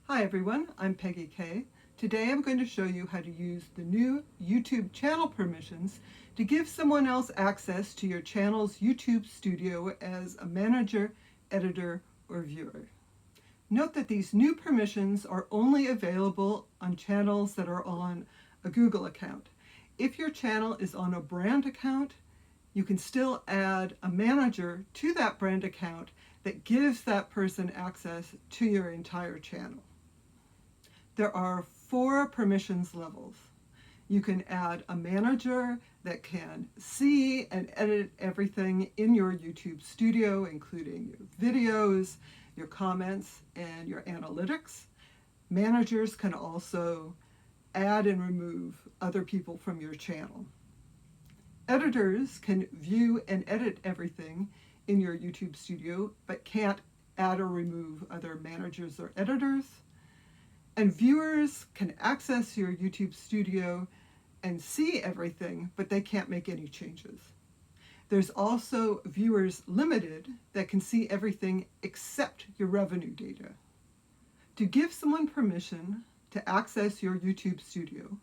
Hi everyone, I'm Peggy Kay. Today I'm going to show you how to use the new YouTube channel permissions to give someone else access to your channel's YouTube studio as a manager, editor, or viewer. Note that these new permissions are only available on channels that are on a Google account. If your channel is on a brand account, you can still add a manager to that brand account that gives that person access to your entire channel. There are 4 permissions levels. You can add a manager that can see and edit everything in your YouTube studio, including your videos, your comments, and your analytics. Managers can also add and remove other people from your channel. Editors can view and edit everything in your YouTube studio, but can't add or remove other managers or editors. And viewers can access your YouTube studio and see everything, but they can't make any changes. There's also Viewers Limited that can see everything except your revenue data. To give someone permission to access your YouTube studio,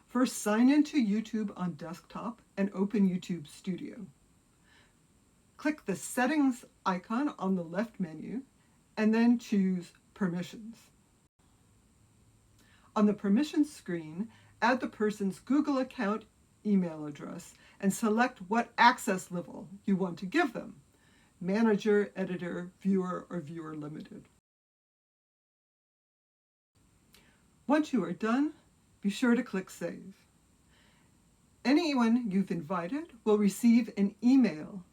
first sign into YouTube on desktop and open YouTube Studio. Click the Settings icon on the left menu and then choose Permissions. On the permissions screen, add the person's Google account email address and select what access level you want to give them: manager, editor, viewer, or viewer limited. Once you are done, be sure to click Save. Anyone you've invited will receive an email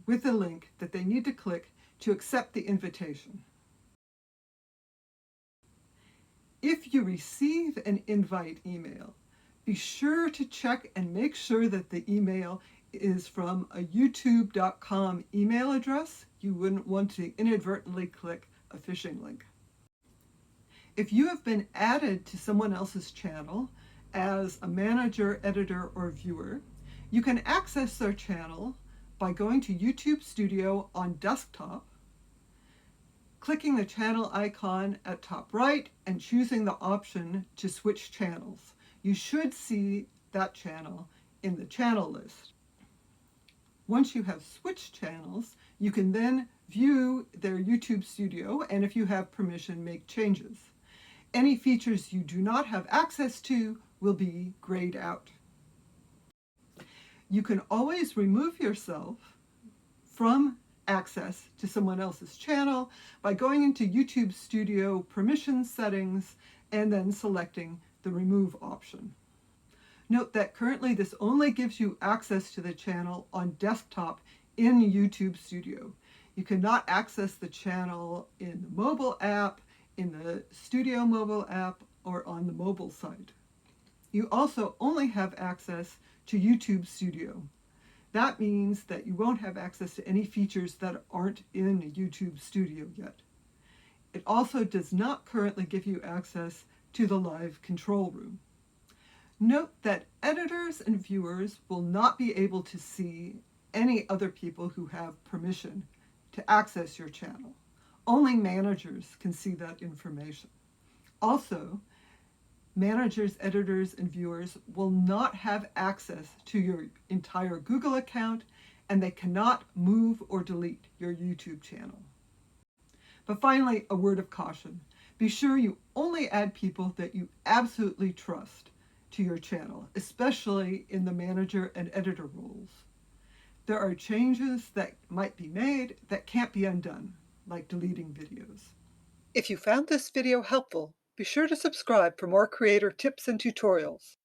with a link that they need to click to accept the invitation. If you receive an invite email, be sure to check and make sure that the email is from a youtube.com email address. You wouldn't want to inadvertently click a phishing link. If you have been added to someone else's channel as a manager, editor, or viewer, you can access their channel by going to YouTube Studio on desktop, clicking the channel icon at top right and choosing the option to switch channels. You should see that channel in the channel list. Once you have switched channels, you can then view their YouTube studio and, if you have permission, make changes. Any features you do not have access to will be grayed out. You can always remove yourself from access to someone else's channel by going into YouTube Studio Permission Settings and then selecting the Remove option. Note that currently this only gives you access to the channel on desktop in YouTube Studio. You cannot access the channel in the mobile app, in the Studio mobile app, or on the mobile site. You also only have access to YouTube Studio. That means that you won't have access to any features that aren't in YouTube Studio yet. It also does not currently give you access to the live control room. Note that editors and viewers will not be able to see any other people who have permission to access your channel. Only managers can see that information. Also, managers, editors, and viewers will not have access to your entire Google account, and they cannot move or delete your YouTube channel. But finally, a word of caution. Be sure you only add people that you absolutely trust to your channel, especially in the manager and editor roles. There are changes that might be made that can't be undone, like deleting videos. If you found this video helpful, be sure to subscribe for more creator tips and tutorials.